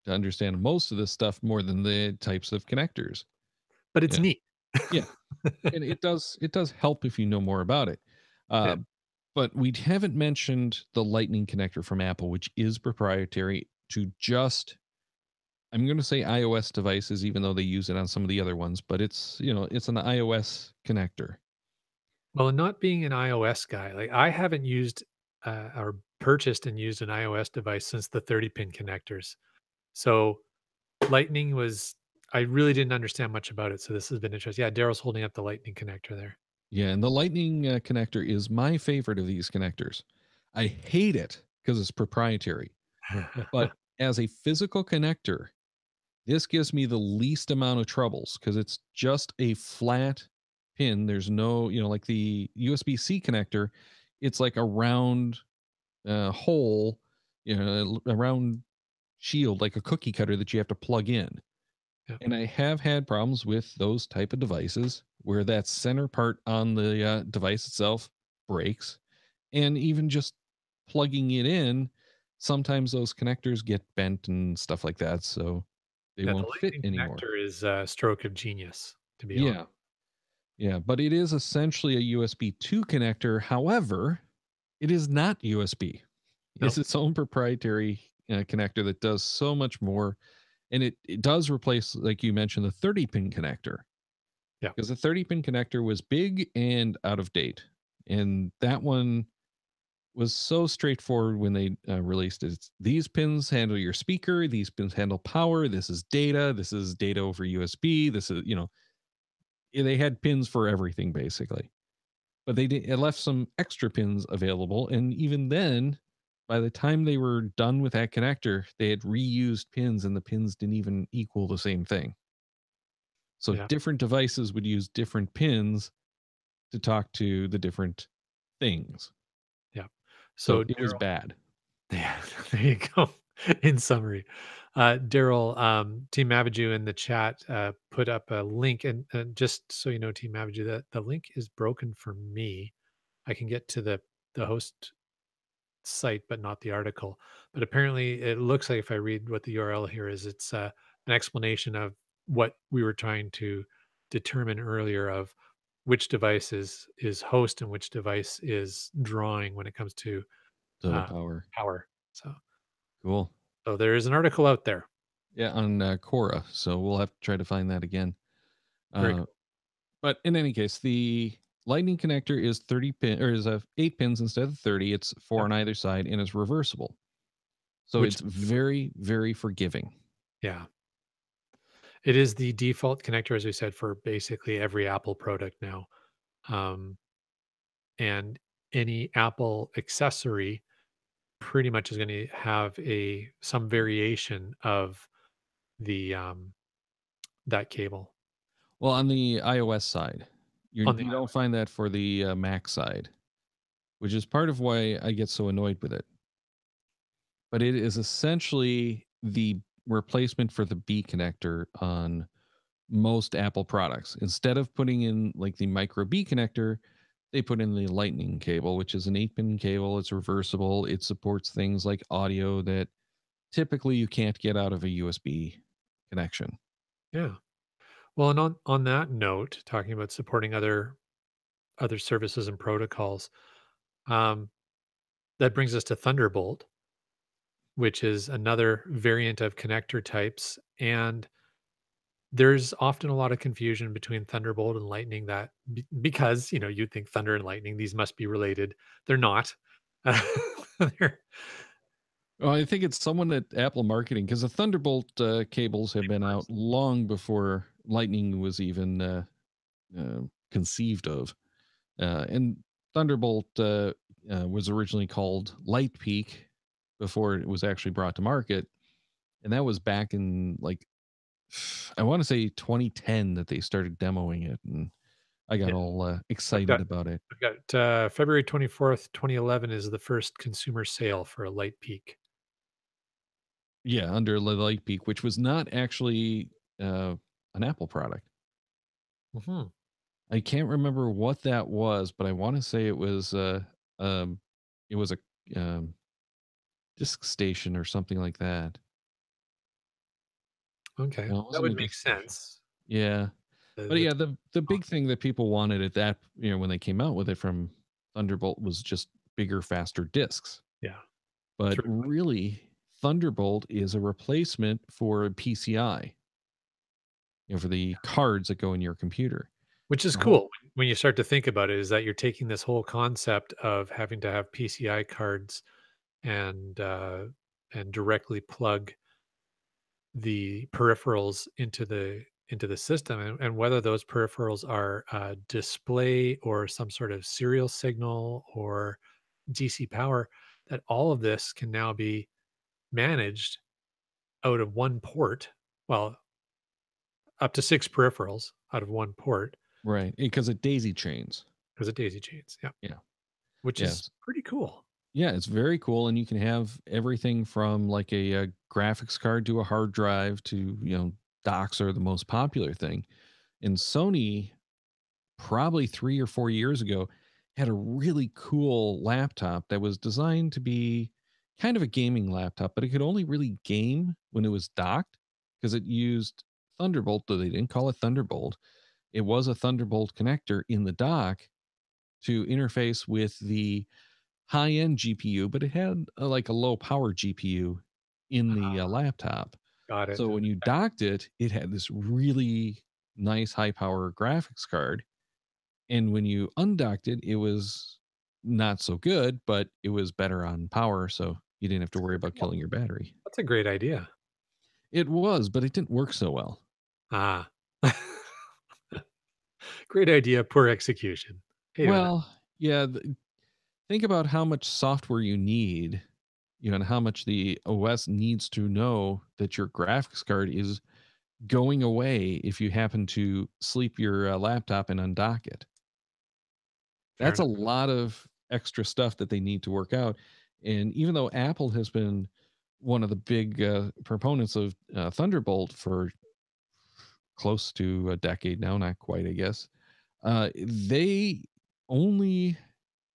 to understand most of this stuff more than the types of connectors. But it's Yeah. neat. Yeah. And it does help if you know more about it. Yeah. Uh, but we haven't mentioned the Lightning connector from Apple, which is proprietary to just, I'm going to say iOS devices, even though they use it on some of the other ones, but it's an iOS connector. Well, and not being an iOS guy, like I haven't used or purchased and used an iOS device since the 30 pin connectors. So Lightning was, I really didn't understand much about it. So this has been interesting. Yeah, Daryl's holding up the Lightning connector there. Yeah. And the Lightning connector is my favorite of these connectors. I hate it because it's proprietary, but as a physical connector, this gives me the least amount of troubles because it's just a flat pin. There's no, like the USB-C connector, it's like a round hole, a round shield, like a cookie cutter that you have to plug in. Yeah. And I have had problems with those type of devices where that center part on the device itself breaks, and even just plugging it in, sometimes those connectors get bent and stuff like that, so they Yeah, the won't fit Lightning anymore. connector is a stroke of genius, to be honest. Yeah, yeah, but it is essentially a USB 2 connector. However, It is not USB. It's No. its own proprietary connector that does so much more. And it does replace, like you mentioned, the 30 pin connector, Yeah. because the 30 pin connector was big and out of date. And that one was so straightforward when they released it. It's, these pins handle your speaker, these pins handle power, this is data over USB, this is, they had pins for everything basically. But it left some extra pins available, and even then, by the time they were done with that connector, they had reused pins and the pins didn't even equal the same thing. So Yeah. different devices would use different pins to talk to the different things. Yeah. So So it was Daryl, bad. yeah, there you go. In summary, Daryl, Team Maviju in the chat put up a link, and just so you know, Team Maviju, that the link is broken for me. I can get to the host site, but not the article. But apparently, it looks like if I read what the URL here is, it's an explanation of what we were trying to determine earlier of which device is host and which device is drawing when it comes to Total uh, power. power. So, Cool. so there is an article out there. Yeah, on Quora. So we'll have to try to find that again. Very Uh, cool. but in any case, the lightning connector is 30 pin, or is 8 pins instead of 30. It's four Yep. on either side and it's reversible. So Which it's very, very forgiving. yeah, it is the default connector, as we said, for basically every Apple product now. Um, and any Apple accessory pretty much is going to have a some variation of the that cable Well, on the iOS side, on the you don't find that for the Mac side, which is part of why I get so annoyed with it. But it is essentially the replacement for the B connector on most Apple products. Instead of putting in like the micro B connector, they put in the lightning cable, which is an 8 pin cable. It's reversible. It supports things like audio that typically you can't get out of a USB connection. yeah. Well, and on that note, talking about supporting other services and protocols, um, that brings us to Thunderbolt, which is another variant of connector types. And there's often a lot of confusion between Thunderbolt and Lightning that because, you think Thunder and Lightning, these must be related. They're not. They're Well, I think it's someone at Apple marketing, because the Thunderbolt cables have been out long before Lightning was even conceived of. And Thunderbolt was originally called Light Peak before it was actually brought to market, and that was back in like I want to say 2010 that they started demoing it, and I got yeah, all I've excited got about it. I've got February 24th, 2011 is the first consumer sale for a Light Peak. Yeah, under the Light Peak, which was not actually an Apple product. Mhm. I can't remember what that was, but I want to say um, it was a um, disc station or something like that. Okay, No, it that wasn't a would make disc station. sense. Yeah, but The yeah, the big thing that people wanted at that, when they came out with it from Thunderbolt, was just bigger, faster discs. yeah, But through really, Thunderbolt is a replacement for a PCI, for the cards that go in your computer. which is The whole cool when you start to think about it, is that you're taking this whole concept of having to have PCI cards and directly plug the peripherals into the system, and whether those peripherals are display or some sort of serial signal or DC power, that all of this can now be managed out of one port. Well, up to 6 peripherals out of one port right, because it daisy chains. because it daisy chains. Yeah, Yeah, which is yes, pretty cool. yeah, it's very cool, and you can have everything from like a graphics card to a hard drive to docks are the most popular thing. And Sony, probably 3 or 4 years ago, had a really cool laptop that was designed to be kind of a gaming laptop, but it could only really game when it was docked, because it used Thunderbolt, though they didn't call it Thunderbolt. It was a Thunderbolt connector in the dock to interface with the high end GPU, but it had like a low power GPU in the laptop. Got it. So when you docked it, it had this really nice high power graphics card. And when you undocked it, it was not so good, but it was better on power. So you didn't have to That's a worry good about call. killing your battery. That's a great idea. It was, but it didn't work so well. Ah. Great idea, poor execution. Hate when that. Well, yeah. Think about how much software you need, and how much the OS needs to know that your graphics card is going away if you happen to sleep your laptop and undock it. Fair That's a enough. lot of extra stuff that they need to work out. And even though Apple has been one of the big proponents of Thunderbolt for close to a decade now, not quite, I guess, they only,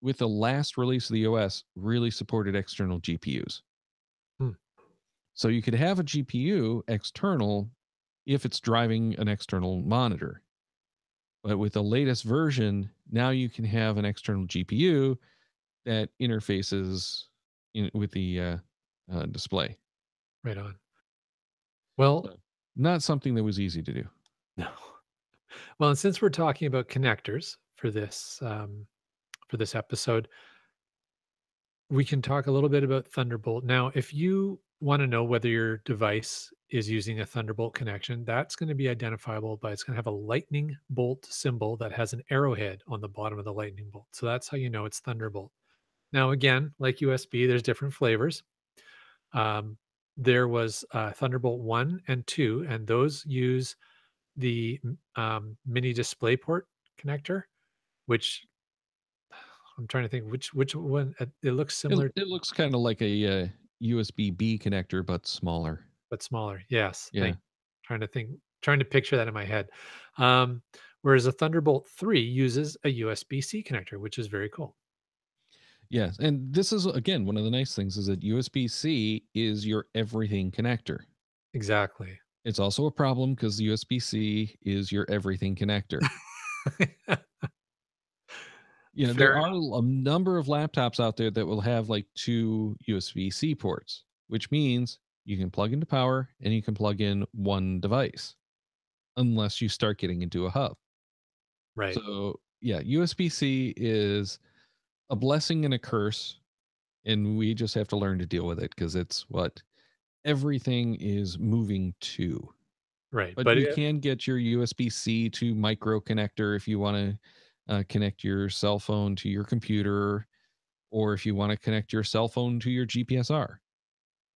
with the last release of the OS, really supported external GPUs. Hmm, So you could have a GPU external if it's driving an external monitor. But with the latest version, now you can have an external GPU that interfaces with the display. right on. Well, So, not something that was easy to do. no. Well, and since we're talking about connectors for this episode, we can talk a little bit about Thunderbolt. Now, if you want to know whether your device is using a Thunderbolt connection, that's going to be identifiable by it's going to have a lightning bolt symbol that has an arrowhead on the bottom of the lightning bolt. So that's how you know it's Thunderbolt. Now, again, like USB, there's different flavors. Um, there was Thunderbolt 1 and 2, and those use the mini DisplayPort connector, which I'm trying to think which one it looks It, similar it looks kind of like a USB B connector, but smaller. but smaller. Yes, Yeah. trying to picture that in my head. Um, whereas a Thunderbolt 3 uses a USB-C connector, which is very cool. Yes. And this is, again, one of the nice things is that USB C is your everything connector. Exactly. It's also a problem because USB C is your everything connector. There Fair are a number of laptops out there that will have like two USB C ports, which means you can plug into power and you can plug in one device, unless you start getting into a hub. right, So, yeah, USB C is a blessing and a curse. And we just have to learn to deal with it because it's what everything is moving to. right, But but you can get your USB C to micro connector if you want to connect your cell phone to your computer, or if you want to connect your cell phone to your GPSR.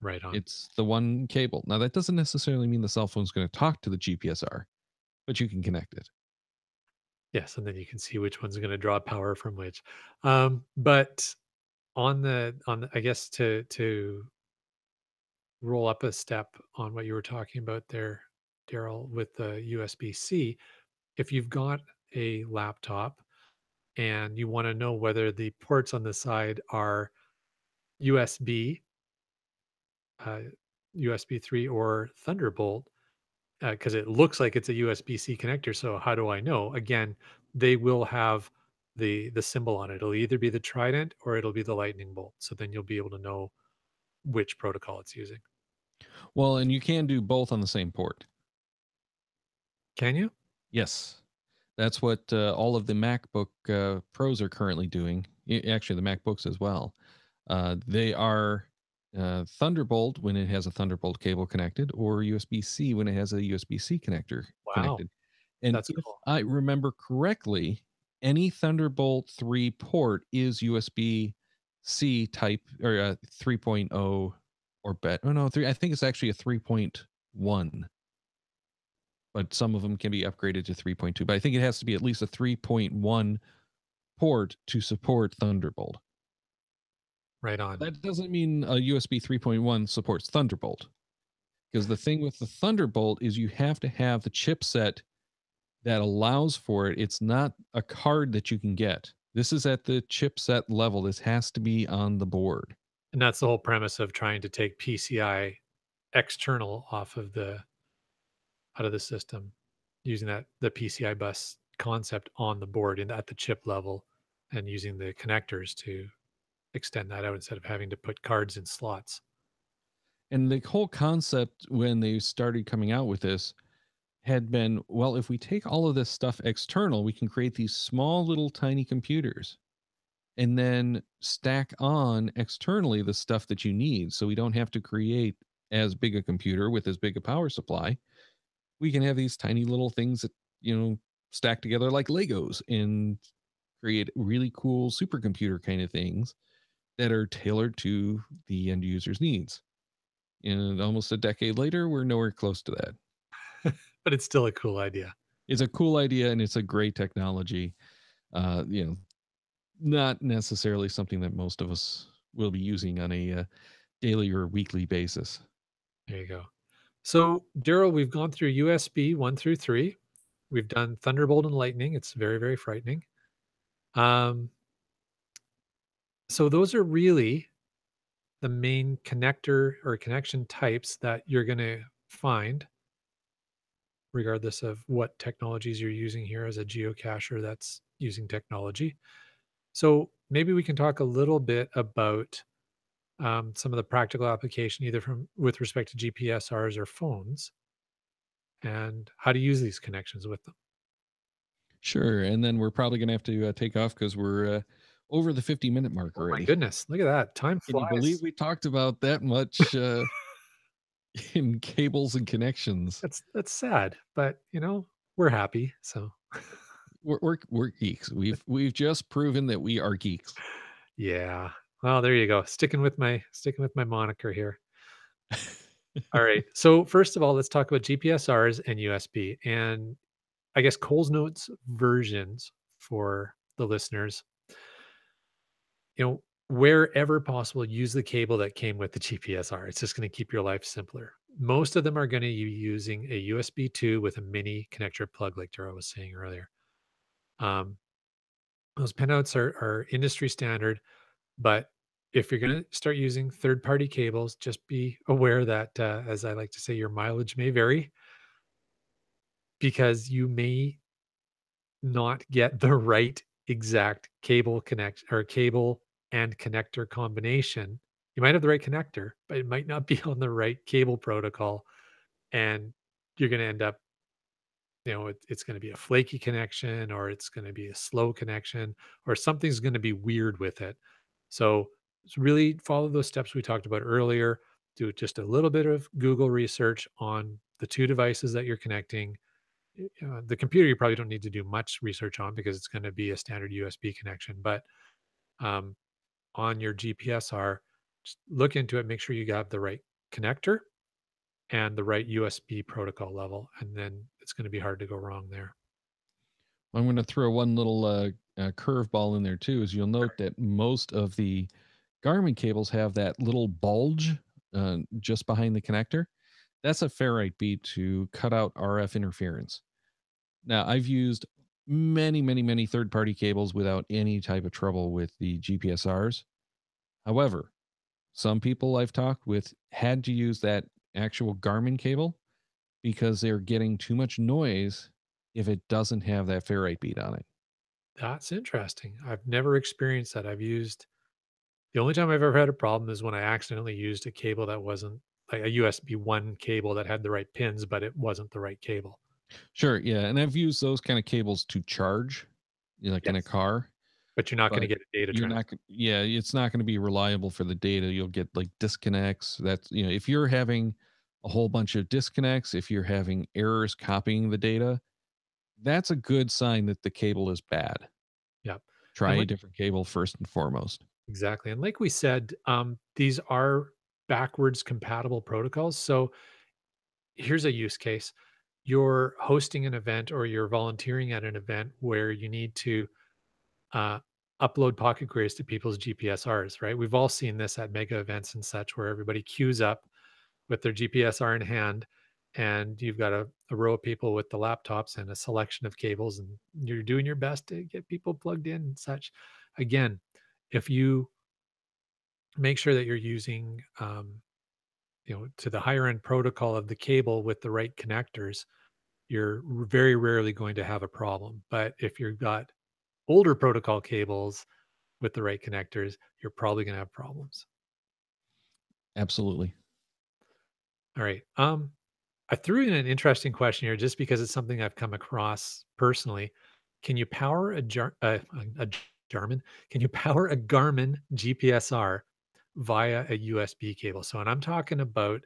right on. It's the one cable. Now, that doesn't necessarily mean the cell phone's going to talk to the GPSR, but you can connect it. Yes, and then you can see which one's going to draw power from which. But I guess to roll up a step on what you were talking about there, Daryl, with the USB-C, if you've got a laptop and you want to know whether the ports on the side are USB, uh, USB 3 or Thunderbolt, because it looks like it's a USB-C connector. So how do I know? Again, they will have the symbol on it. It'll either be the Trident or it'll be the Lightning Bolt. So then you'll be able to know which protocol it's using. Well, and you can do both on the same port. Can you? Yes. That's what all of the MacBook Pros are currently doing. Actually, the MacBooks as well. They are Thunderbolt when it has a Thunderbolt cable connected, or USB C when it has a USB C connector Wow, connected. And that's if cool. I remember correctly, any Thunderbolt 3 port is USB C type or 3.0 or bet. Oh, no, 3. I think it's actually a 3.1, but some of them can be upgraded to 3.2. But I think it has to be at least a 3.1 port to support Thunderbolt. Right on. That doesn't mean a USB 3.1 supports Thunderbolt, because the thing with the Thunderbolt is you have to have the chipset that allows for it. It's not a card that you can get. This is at the chipset level. This has to be on the board. And that's the whole premise of trying to take PCI external off of the out of the system, using that the PCI bus concept on the board and at the chip level, and using the connectors to. extend that out instead of having to put cards in slots. And the whole concept when they started coming out with this had been, well, if we take all of this stuff external, we can create these small little tiny computers and then stack on externally the stuff that you need. So we don't have to create as big a computer with as big a power supply. We can have these tiny little things that, stack together like Legos and create really cool supercomputer kind of things that are tailored to the end user's needs. And almost a decade later, we're nowhere close to that. But it's still a cool idea. It's a cool idea and it's a great technology. Uh, you know, Not necessarily something that most of us will be using on a daily or weekly basis. There you go. So, Daryl, we've gone through USB 1 through 3. We've done Thunderbolt and Lightning. It's very, very frightening. Um, so those are really the main connector or connection types that you're going to find, regardless of what technologies you're using here as a geocacher that's using technology. So maybe we can talk a little bit about some of the practical application, either from with respect to GPSRs or phones, and how to use these connections with them. Sure. And then we're probably going to have to take off because we're over the 50-minute mark Oh my already. goodness, look at that! Time Can you believe flies. we talked about that much in cables and connections? That's sad, but we're happy. So We're geeks. We've just proven that we are geeks. yeah. Well, there you go. Sticking with my moniker here. All right. So first of all, let's talk about GPSRs and USB, and I guess Cole's Notes versions for the listeners. Wherever possible, use the cable that came with the GPSR. It's just going to keep your life simpler. Most of them are going to be using a USB 2 with a mini connector plug, like Dara was saying earlier. Um, those pinouts are industry standard, but if you're going to start using third party cables, just be aware that, as I like to say, your mileage may vary because you may not get the right exact cable connect or cable and connector combination. You might have the right connector, but it might not be on the right cable protocol. And you're going to end up, it's going to be a flaky connection, or it's going to be a slow connection, or something's going to be weird with it. So really follow those steps we talked about earlier. Do just a little bit of Google research on the two devices that you're connecting. The computer, you probably don't need to do much research on because it's going to be a standard USB connection. But um, on your GPSR, just look into it, make sure you got the right connector and the right USB protocol level. And then it's going to be hard to go wrong there. I'm going to throw one little curveball in there too. Is you'll note that most of the Garmin cables have that little bulge just behind the connector. That's a ferrite bead to cut out RF interference. Now, I've used many, many, many third party cables without any type of trouble with the GPSRs. However, some people I've talked with had to use that actual Garmin cable because they're getting too much noise if it doesn't have that ferrite bead on it. That's interesting. I've never experienced that. The only time I've ever had a problem is when I accidentally used a cable that wasn't like a USB 1 cable that had the right pins, but it wasn't the right cable. Sure, yeah, and I've used those kind of cables to charge, like in a Yes. car, But you're not going to but get a data you're transfer. not yeah, it's not gonna be reliable for the data. You'll get, like, disconnects. That's if you're having a whole bunch of disconnects, if you're having errors copying the data, that's a good sign that the cable is bad. Yeah. Try And a like different cable first and foremost. exactly. And like we said, these are backwards compatible protocols. So here's a use case. You're hosting an event or you're volunteering at an event where you need to uh, upload pocket queries to people's GPSRs, right? We've all seen this at mega events and such where everybody queues up with their GPSR in hand, and you've got a row of people with the laptops and a selection of cables, and you're doing your best to get people plugged in and such. Again, if you make sure that you're using to the higher end protocol of the cable with the right connectors, you're very rarely going to have a problem. But if you've got older protocol cables, with the right connectors, you're probably going to have problems. Absolutely. All right. I threw in an interesting question here just because it's something I've come across personally. Can you power a Garmin? Can you power a Garmin GPSR via a USB cable? So, and I'm talking about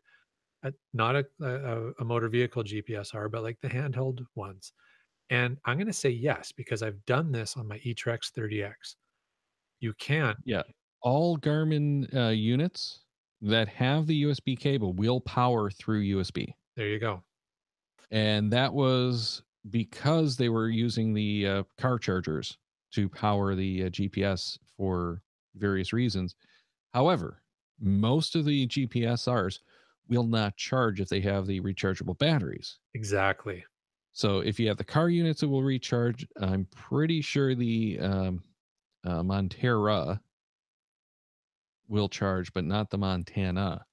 not a motor vehicle GPSR, but like the handheld ones. And I'm going to say yes because I've done this on my eTrex 30X. You can. Yeah. All Garmin units that have the USB cable will power through USB. There you go. And that was because they were using the car chargers to power the GPS for various reasons. However, most of the GPSRs will not charge if they have the rechargeable batteries. Exactly. So if you have the car units, it will recharge. I'm pretty sure the Montera will charge, but not the Montana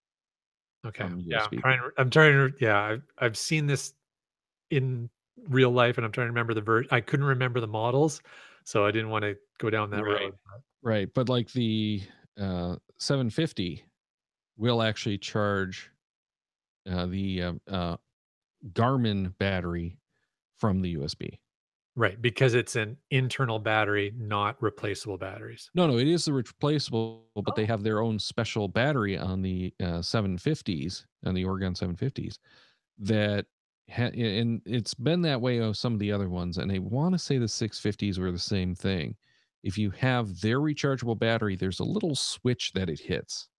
Okay. from Yeah. USB. I'm trying to, yeah. I've seen this in real life, and I'm trying to remember the I couldn't remember the models, so I didn't wanna go down that Right. road. Right. But like the 750 will actually charge the Garmin battery from the USB. Right, because it's an internal battery, not replaceable batteries. No, no, it is the replaceable, but they Oh, have their own special battery on the 750s, on the Oregon 750s that and it's been that way on some of the other ones, and I want to say the 650s were the same thing. If you have their rechargeable battery, there's a little switch that it hits.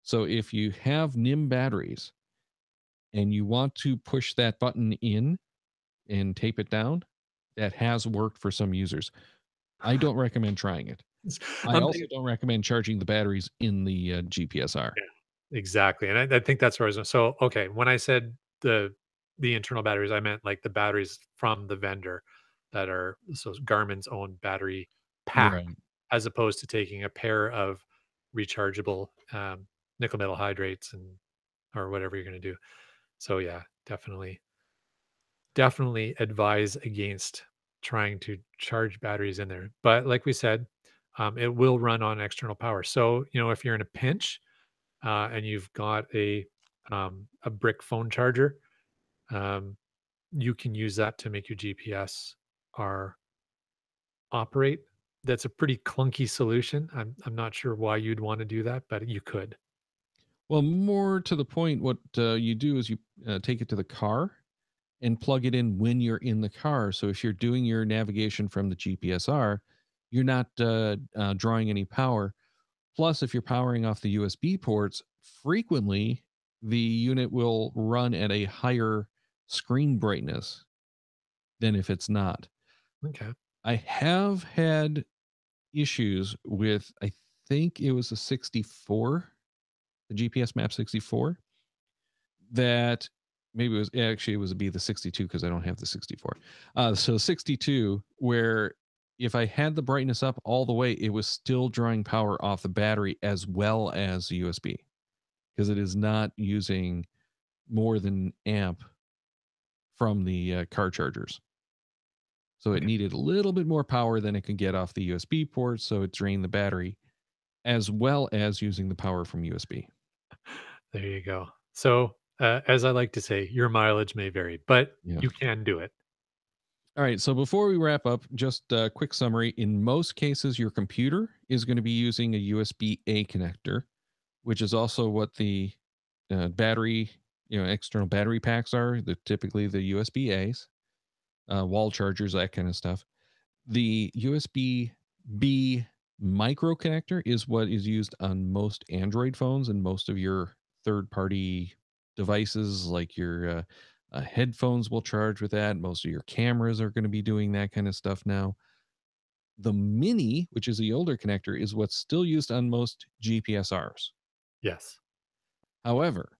So if you have NIM batteries and you want to push that button in and tape it down, that has worked for some users. I don't recommend trying it. I I'm also thinking don't recommend charging the batteries in the GPSR. yeah, exactly, and I think that's where I was so, okay, when I said the internal batteries, I meant, like, the batteries from the vendor that are so Garmin's own battery pack, Right. as opposed to taking a pair of rechargeable, nickel metal hydrates and or whatever you're gonna do. So, yeah, definitely advise against trying to charge batteries in there. But like we said, it will run on external power. So, if you're in a pinch and you've got a brick phone charger, um, you can use that to make your GPS R operate. That's a pretty clunky solution. I'm not sure why you'd want to do that, but you could. Well, more to the point, what you do is you take it to the car and plug it in when you're in the car. So if you're doing your navigation from the GPSR, you're not drawing any power. Plus, if you're powering off the USB ports, frequently the unit will run at a higher screen brightness than if it's not. Okay. I have had issues with, I think it was a 64, the GPS map 64, that maybe it was actually it was be the 62 because I don't have the 64. So 62, where if I had the brightness up all the way, it was still drawing power off the battery as well as the USB because it is not using more than amp from the car chargers. So it Okay. needed a little bit more power than it could get off the USB port. So it drained the battery as well as using the power from USB. There you go. So, as I like to say, your mileage may vary, but Yeah. you can do it. All right. So before we wrap up, just a quick summary. In most cases, your computer is going to be using a USB A connector, which is also what the battery, external battery packs are. The typically the USB A's, wall chargers, that kind of stuff. The USB B micro connector is what is used on most Android phones and most of your third party devices, like your headphones will charge with that. Most of your cameras are going to be doing that kind of stuff now. The mini, which is the older connector, is what's still used on most GPSRs. Yes. However,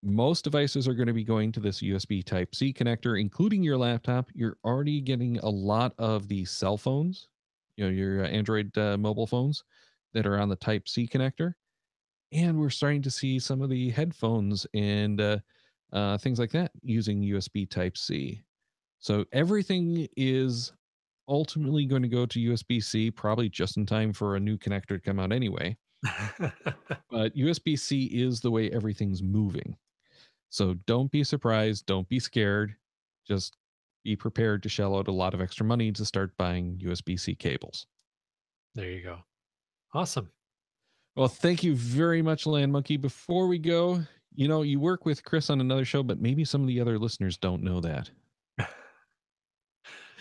most devices are going to be going to this USB Type C connector, including your laptop. You're already getting a lot of the cell phones, your Android mobile phones that are on the Type C connector. And we're starting to see some of the headphones and things like that using USB Type C. So everything is ultimately going to go to USB-C, probably just in time for a new connector to come out anyway. But USB-C is the way everything's moving. So don't be surprised. Don't be scared. Just be prepared to shell out a lot of extra money to start buying USB-C cables. There you go. Awesome. Well, thank you very much, Land Monkey. Before we go, you work with Chris on another show, but maybe some of the other listeners don't know that.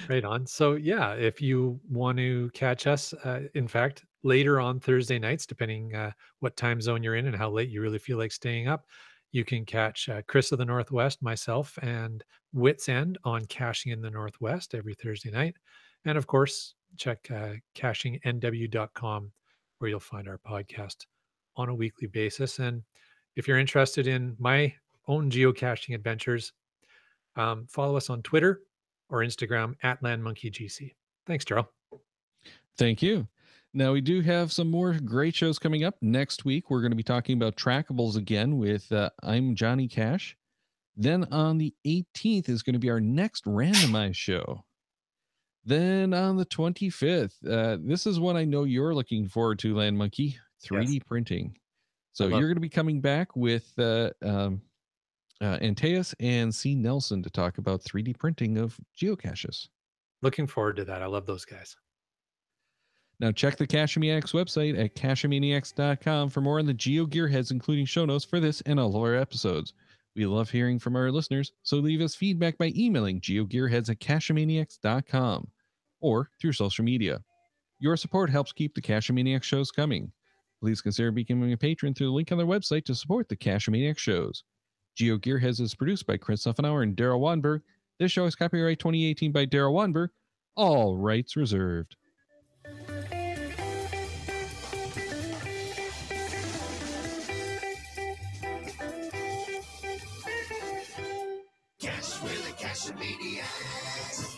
Right on. So, yeah, if you want to catch us, in fact, later on Thursday nights, depending what time zone you're in and how late you really feel like staying up, you can catch Chris of the Northwest, myself, and Wits End on Caching in the Northwest every Thursday night. And of course, check cachingnw.com where you'll find our podcast on a weekly basis. And if you're interested in my own geocaching adventures, follow us on Twitter or Instagram at LandMonkeyGC. Thanks, Daryl. Thank you. Now, we do have some more great shows coming up. Next week, we're going to be talking about trackables again with I'm Johnny Cash. Then on the 18th is going to be our next randomized show. Then on the 25th, this is one I know you're looking forward to, Land Monkey, Yes, 3D printing. I So love you're going to be coming back with Antaeus and C. Nelson to talk about 3D printing of geocaches. looking forward to that. I love those guys. Now check the Cachemaniacs website at cachemaniacs.com for more on the GeoGearHeads, including show notes for this and all of our episodes. We love hearing from our listeners, so leave us feedback by emailing geogearheads at cachemaniacs.com or through social media. Your support helps keep the Cachemaniacs shows coming. Please consider becoming a patron through the link on their website to support the Cachemaniacs shows. GeoGearHeads is produced by Chris Suffenauer and Daryl Wanberg. This show is copyright 2018 by Daryl Wanberg. All rights reserved. Cash with the Cachemaniacs.